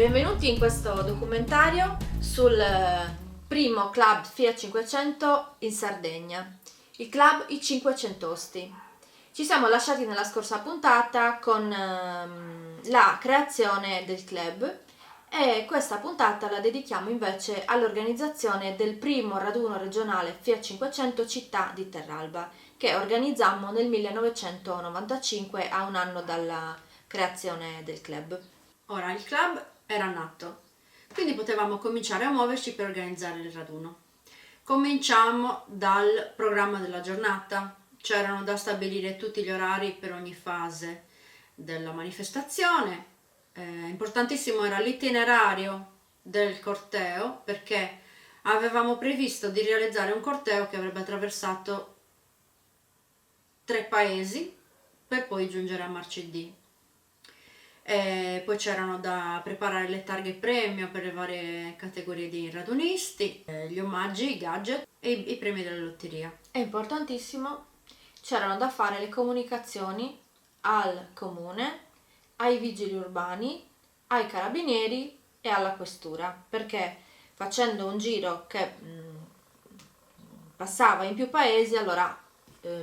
Benvenuti in questo documentario sul primo club Fiat 500 in Sardegna, il club I Cinquecentosti. Ci siamo lasciati nella scorsa puntata con la creazione del club e questa puntata la dedichiamo invece all'organizzazione del primo raduno regionale Fiat 500 città di Terralba, che organizzammo nel 1995, a un anno dalla creazione del club. Ora, il club era nato, quindi potevamo cominciare a muoverci per organizzare il raduno. Cominciamo dal programma della giornata. C'erano da stabilire tutti gli orari per ogni fase della manifestazione. Importantissimo era l'itinerario del corteo, perché avevamo previsto di realizzare un corteo che avrebbe attraversato 3 paesi per poi giungere a Marcidì. Poi c'erano da preparare le targhe premio per le varie categorie di radunisti, gli omaggi, i gadget e i premi della lotteria. È importantissimo, c'erano da fare le comunicazioni al comune, ai vigili urbani, ai carabinieri e alla questura, perché facendo un giro che passava in più paesi, allora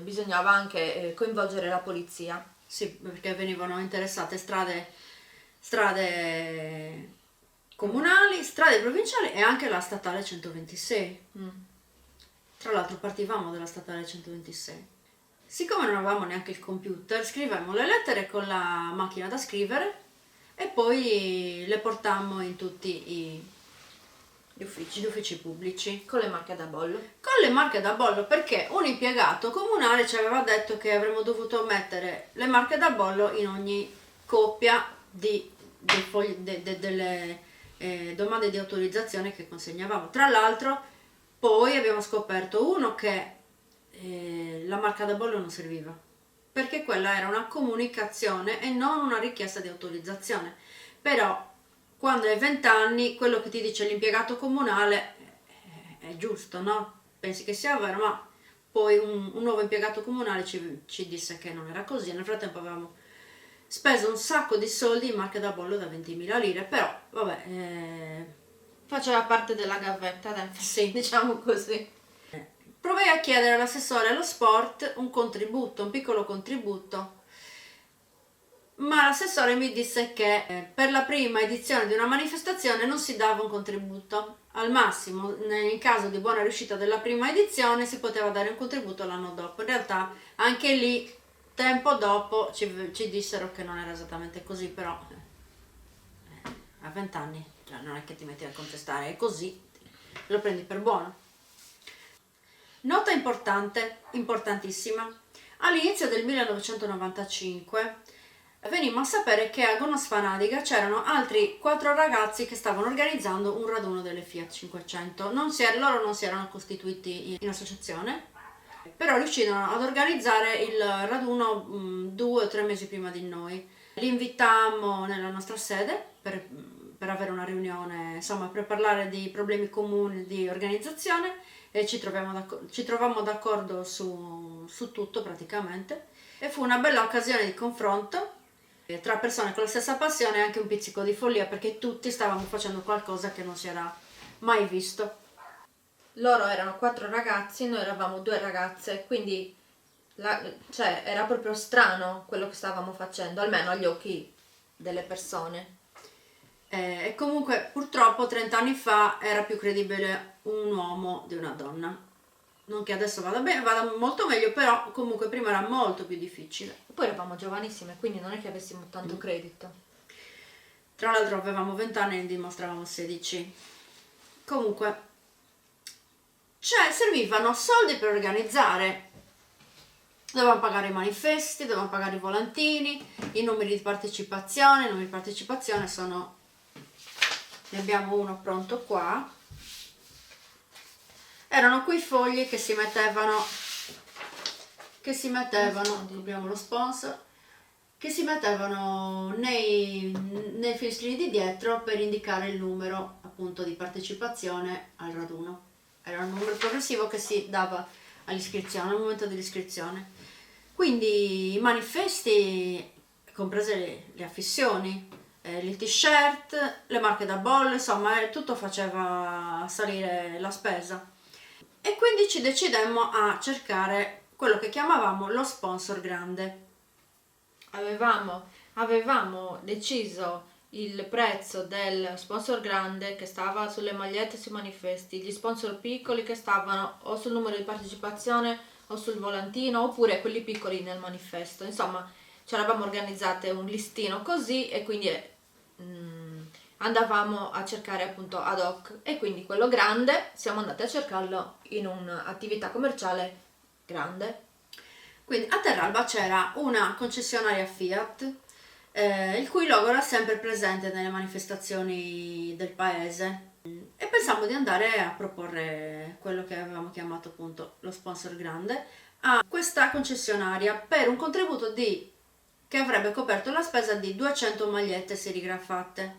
bisognava anche coinvolgere la polizia. Sì, perché venivano interessate strade comunali, strade provinciali e anche la statale 126. Tra l'altro partivamo dalla statale 126. Siccome non avevamo neanche il computer, scrivemmo le lettere con la macchina da scrivere e poi le portammo in tutti gli uffici pubblici. Con le marche da bollo. Con le marche da bollo, perché un impiegato comunale ci aveva detto che avremmo dovuto mettere le marche da bollo in ogni coppia delle domande di autorizzazione che consegnavamo. Tra l'altro poi abbiamo scoperto che la marca da bollo non serviva, perché quella era una comunicazione e non una richiesta di autorizzazione. Però quando hai 20 anni quello che ti dice l'impiegato comunale è giusto, no? Pensi che sia vero, ma poi un nuovo impiegato comunale ci disse che non era così. Nel frattempo avevamo speso un sacco di soldi in marche da bollo da 20.000 lire, però vabbè. Faceva parte della gavetta, dai, Sì. diciamo così. Provai a chiedere all'assessore allo sport un piccolo contributo, ma l'assessore mi disse che per la prima edizione di una manifestazione non si dava un contributo. Al massimo, in caso di buona riuscita della prima edizione, si poteva dare un contributo l'anno dopo. In realtà anche lì, tempo dopo, ci dissero che non era esattamente così, però a 20 anni cioè, non è che ti metti a contestare, è così, lo prendi per buono. Nota importante, importantissima: all'inizio del 1995 venimmo a sapere che a Gonosfanadiga c'erano altri 4 ragazzi che stavano organizzando un raduno delle Fiat 500. Loro non si erano costituiti in associazione, però riuscirono ad organizzare il raduno 2 o 3 mesi prima di noi. Li invitammo nella nostra sede per avere una riunione, insomma, per parlare di problemi comuni di organizzazione, e ci trovammo d'accordo su tutto praticamente, e fu una bella occasione di confronto tra persone con la stessa passione e anche un pizzico di follia, perché tutti stavamo facendo qualcosa che non si era mai visto. Loro erano 4 ragazzi, noi eravamo 2 ragazze, quindi era proprio strano quello che stavamo facendo, almeno agli occhi delle persone. E comunque purtroppo 30 anni fa era più credibile un uomo di una donna. Non che adesso vada bene, vada molto meglio, però comunque prima era molto più difficile. Poi eravamo giovanissime, quindi non è che avessimo tanto credito. Tra l'altro avevamo 20 anni e ne dimostravamo 16. Comunque, servivano soldi per organizzare. Dovevamo pagare i manifesti, dovevamo pagare i volantini, i numeri di partecipazione. I numeri di partecipazione sono... Ne abbiamo uno pronto qua. Erano quei fogli che si mettevano, abbiamo lo sponsor, che si mettevano nei finestrini di dietro per indicare il numero appunto di partecipazione al raduno. Era un numero progressivo che si dava all'iscrizione, al momento dell'iscrizione. Quindi i manifesti, comprese le affissioni, le t-shirt, le marche da bolle, insomma tutto faceva salire la spesa. E quindi ci decidemmo a cercare quello che chiamavamo lo sponsor grande. Avevamo deciso il prezzo del sponsor grande che stava sulle magliette e sui manifesti, gli sponsor piccoli che stavano o sul numero di partecipazione o sul volantino, oppure quelli piccoli nel manifesto. Insomma, ci eravamo organizzate un listino così, e quindi andavamo a cercare appunto ad hoc, e quindi quello grande siamo andati a cercarlo in un'attività commerciale grande. Quindi a Terralba c'era una concessionaria Fiat, il cui logo era sempre presente nelle manifestazioni del paese, e pensammo di andare a proporre quello che avevamo chiamato appunto lo sponsor grande a questa concessionaria per un contributo che avrebbe coperto la spesa di 200 magliette serigrafate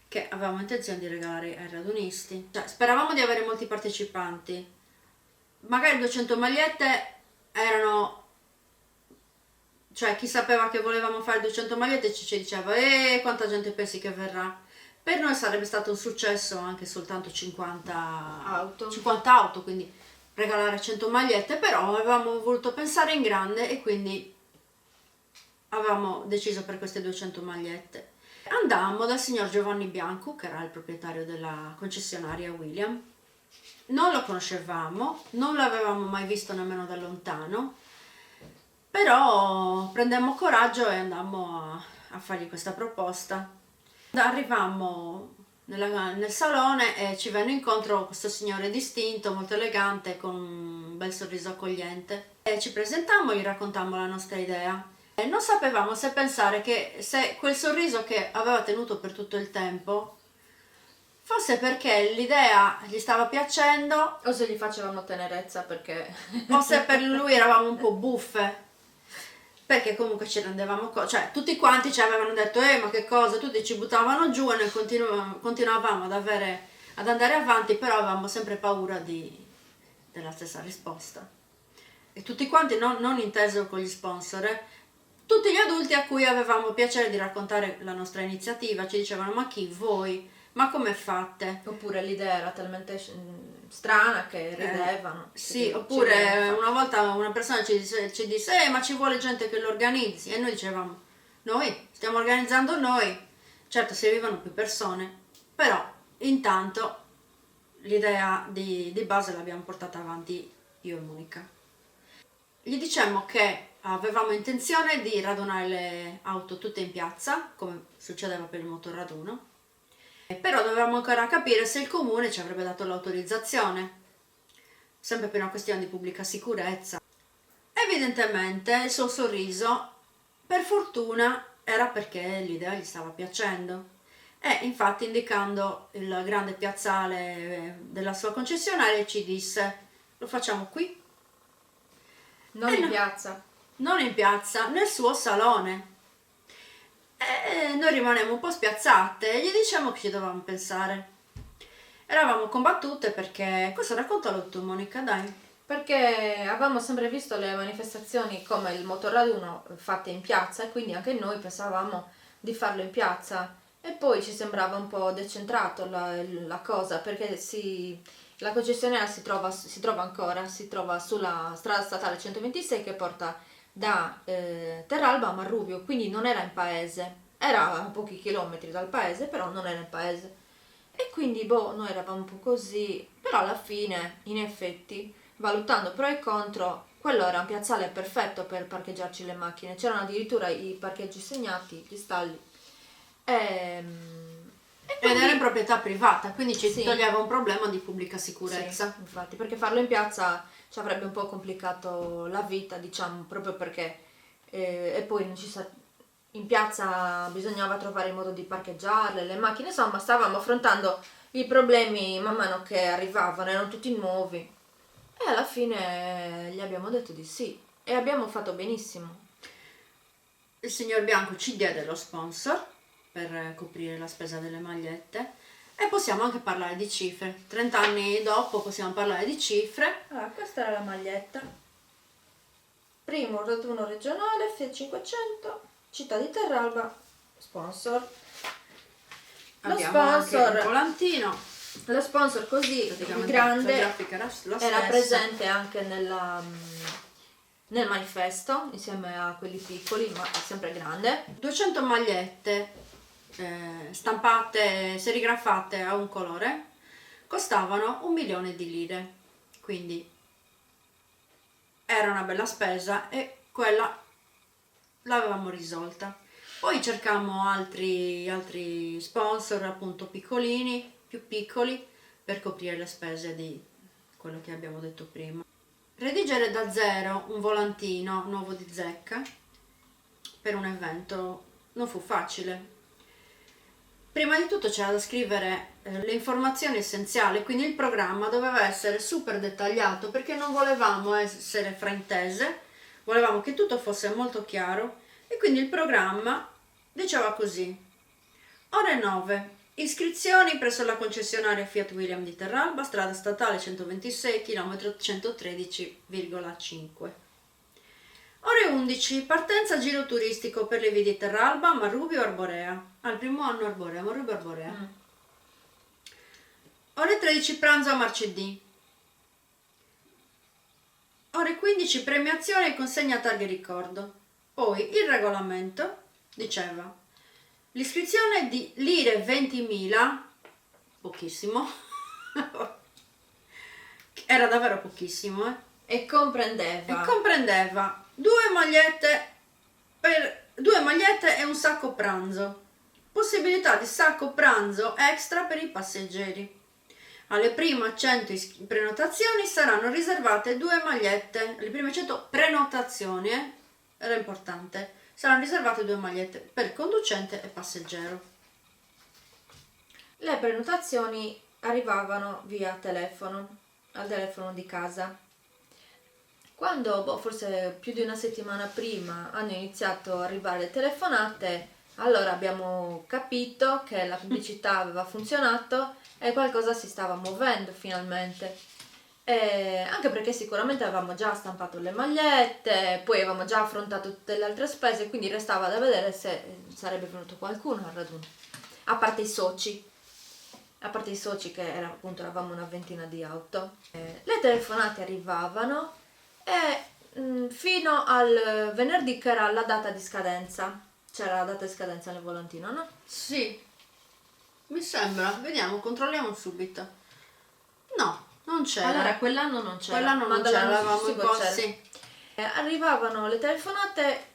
che avevamo intenzione di regalare ai radunisti. Cioè, speravamo di avere molti partecipanti, magari 200 magliette erano, cioè chi sapeva che volevamo fare 200 magliette ci diceva quanta gente pensi che verrà. Per noi sarebbe stato un successo anche soltanto 50 auto, quindi regalare 100 magliette, però avevamo voluto pensare in grande e quindi avevamo deciso per queste 200 magliette. Andammo dal signor Giovanni Bianco, che era il proprietario della concessionaria William. Non lo conoscevamo, non l'avevamo mai visto nemmeno da lontano, però prendemmo coraggio e andammo a fargli questa proposta. Arrivammo nel salone e ci venne incontro questo signore distinto, molto elegante, con un bel sorriso accogliente. E ci presentammo, gli raccontammo la nostra idea. E non sapevamo se pensare che se quel sorriso che aveva tenuto per tutto il tempo fosse perché l'idea gli stava piacendo, O se gli facevamo tenerezza perché... o se per lui eravamo un po' buffe, perché comunque ci rendevamo conto, cioè tutti quanti ci avevano detto ma che cosa, tutti ci buttavano giù e noi continuavamo ad andare avanti, però avevamo sempre paura della stessa risposta. E tutti quanti, non inteso con gli sponsor, tutti gli adulti a cui avevamo piacere di raccontare la nostra iniziativa ci dicevano: ma chi, voi? Ma come fate? Oppure l'idea era talmente strana che ridevano. Sì, oppure una volta una persona ci disse ma ci vuole gente che lo organizzi, e noi dicevamo: noi stiamo organizzando noi. Certo, servivano più persone, però intanto l'idea di base l'abbiamo portata avanti io e Monica. Gli dicemmo che avevamo intenzione di radunare le auto tutte in piazza, come succedeva per il motorraduno, però dovevamo ancora capire se il comune ci avrebbe dato l'autorizzazione, sempre per una questione di pubblica sicurezza. Evidentemente il suo sorriso, per fortuna, era perché l'idea gli stava piacendo, e infatti, indicando il grande piazzale della sua concessionaria, ci disse: lo facciamo qui? Non in piazza. Non in piazza, nel suo salone. E noi rimanemmo un po' spiazzate e gli diciamo che ci dovevamo pensare. Eravamo combattute perché... Cosa raccontalo tu, Monica, dai. Perché avevamo sempre visto le manifestazioni come il motorraduno fatte in piazza, e quindi anche noi pensavamo di farlo in piazza, e poi ci sembrava un po' decentrato la cosa, perché la concessionaria si trova sulla strada statale 126 che porta da Terralba a Marrubio, quindi non era in paese, era a pochi chilometri dal paese, però non era in paese, e quindi noi eravamo un po' così, però alla fine, in effetti, valutando pro e contro, quello era un piazzale perfetto per parcheggiarci le macchine, c'erano addirittura i parcheggi segnati, gli stalli, Ed era in proprietà privata, quindi ci Sì. toglieva un problema di pubblica sicurezza. Sì, infatti, perché farlo in piazza ci avrebbe un po' complicato la vita, diciamo, proprio perché e poi non in piazza bisognava trovare il modo di parcheggiarle, le macchine, insomma, stavamo affrontando i problemi man mano che arrivavano, erano tutti nuovi, e alla fine gli abbiamo detto di sì, e abbiamo fatto benissimo. Il signor Bianco ci diede lo sponsor per coprire la spesa delle magliette, e possiamo anche parlare di cifre. 30 anni dopo possiamo parlare di cifre. Allora, questa era la maglietta. Primo raduno regionale Fiat 500, città di Terralba, sponsor. Abbiamo anche sponsor, il volantino, lo sponsor così praticamente grande la grafica era la era stessa. presente anche nel manifesto, insieme a quelli piccoli, ma sempre grande. 200 magliette stampate, serigrafate a un colore, costavano 1 milione di lire, quindi era una bella spesa e quella l'avevamo risolta. Poi cercammo altri sponsor, appunto piccolini, più piccoli, per coprire le spese di quello che abbiamo detto prima. Redigere da zero un volantino nuovo di zecca per un evento non fu facile. Prima di tutto c'era da scrivere le informazioni essenziali, quindi il programma doveva essere super dettagliato perché non volevamo essere fraintese, volevamo che tutto fosse molto chiaro e quindi il programma diceva così: ore 9, iscrizioni presso la concessionaria Fiat William di Terralba, strada statale 126, km 113,5. Ore 11, partenza giro turistico per le vie di Terralba, Marrubio Arborea. Al primo anno Arborea, Marrubio Arborea. Ore 13, pranzo a Marcedì. Ore 15, premiazione e consegna targhe ricordo. Poi il regolamento diceva: l'iscrizione di lire 20.000, pochissimo, era davvero pochissimo, E comprendeva due magliette e un sacco pranzo. Possibilità di sacco pranzo extra per i passeggeri. Alle prime 100 prenotazioni saranno riservate 2 magliette. Alle prime 100 prenotazioni, era importante, saranno riservate 2 magliette per conducente e passeggero. le prenotazioni arrivavano via telefono, al telefono di casa. Quando, forse più di una settimana prima, hanno iniziato ad arrivare le telefonate, allora abbiamo capito che la pubblicità aveva funzionato e qualcosa si stava muovendo finalmente. Anche perché sicuramente avevamo già stampato le magliette, poi avevamo già affrontato tutte le altre spese, quindi restava da vedere se sarebbe venuto qualcuno al raduno. A parte i soci che eravamo una ventina di auto. Le telefonate arrivavano e fino al venerdì, che era la data di scadenza. C'era la data di scadenza nel volantino, no? Sì, mi sembra. Vediamo, controlliamo subito. No, non c'era. Allora quell'anno non c'era. Quell'anno ma non c'era, dall'anno l'avevamo successivo c'era. sì. Arrivavano le telefonate,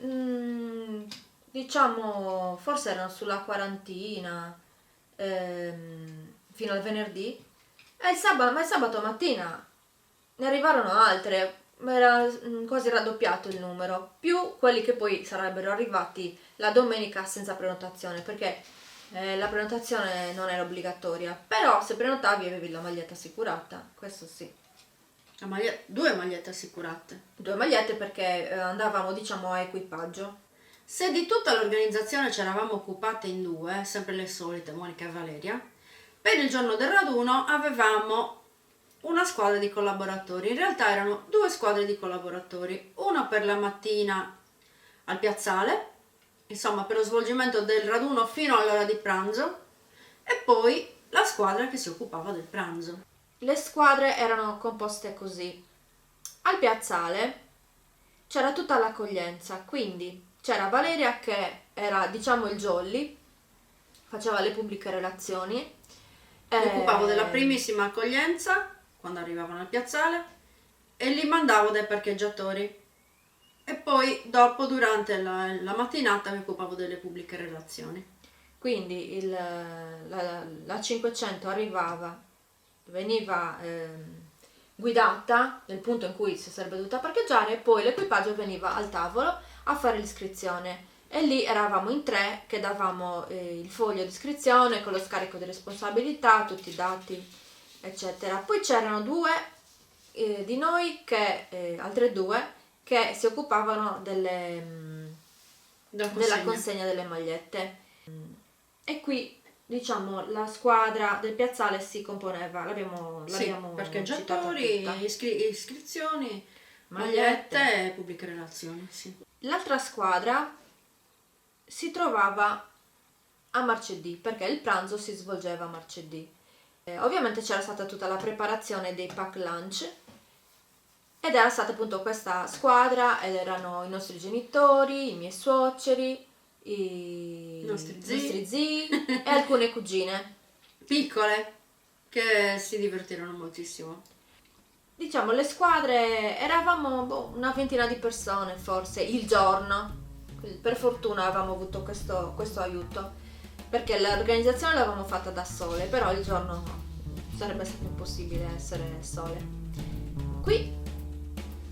diciamo, forse erano sulla quarantina, fino al venerdì. E ma il sabato mattina ne arrivarono altre, era quasi raddoppiato il numero, più quelli che poi sarebbero arrivati la domenica senza prenotazione, perché la prenotazione non era obbligatoria, però se prenotavi avevi la maglietta assicurata, questo sì. 2 magliette assicurate. 2 magliette perché andavamo, diciamo, a equipaggio. Se di tutta l'organizzazione ci eravamo occupate in 2, sempre le solite, Monica e Valeria, per il giorno del raduno avevamo una squadra di collaboratori. In realtà erano 2 squadre di collaboratori, una per la mattina al piazzale, insomma per lo svolgimento del raduno fino all'ora di pranzo, e poi la squadra che si occupava del pranzo. Le squadre erano composte così. Al piazzale c'era tutta l'accoglienza, quindi c'era Valeria che era, diciamo, il jolly, faceva le pubbliche relazioni. Mi occupavo della primissima accoglienza quando arrivavano al piazzale e li mandavo dai parcheggiatori, e poi dopo durante la mattinata mi occupavo delle pubbliche relazioni. Quindi la 500 arrivava, veniva guidata nel punto in cui si sarebbe dovuta parcheggiare, e poi l'equipaggio veniva al tavolo a fare l'iscrizione, e lì eravamo in 3 che davamo il foglio di iscrizione con lo scarico di responsabilità, tutti i dati, eccetera. Poi c'erano 2 di noi altre 2 che si occupavano della consegna delle magliette. E qui, diciamo, la squadra del piazzale si componeva, l'abbiamo parcheggiatori, iscrizioni, magliette e pubbliche relazioni. Sì. L'altra squadra si trovava a martedì, perché il pranzo si svolgeva martedì. Ovviamente c'era stata tutta la preparazione dei pack lunch ed era stata appunto questa squadra ed erano i nostri genitori, i miei suoceri, i Nostri nostri zii e alcune cugine. piccole che si divertirono moltissimo. Diciamo, le squadre eravamo una ventina di persone forse il giorno. Per fortuna avevamo avuto questo aiuto, perché l'organizzazione l'avevamo fatta da sole, però il giorno sarebbe stato impossibile essere sole. Qui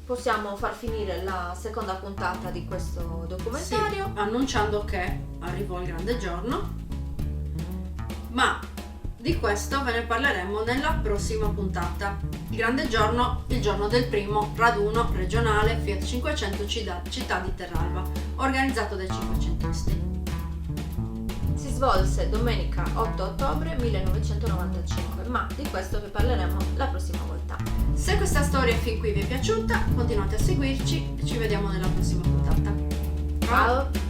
possiamo far finire la seconda puntata di questo documentario. Sì, annunciando che arrivò il grande giorno, ma di questo ve ne parleremo nella prossima puntata. Il grande giorno, il giorno del primo raduno regionale Fiat 500 città di Terralba, organizzato dai 500isti. Si svolse domenica 8 ottobre 1995, ma di questo vi parleremo la prossima volta. Se questa storia fin qui vi è piaciuta, continuate a seguirci e ci vediamo nella prossima puntata. Ciao!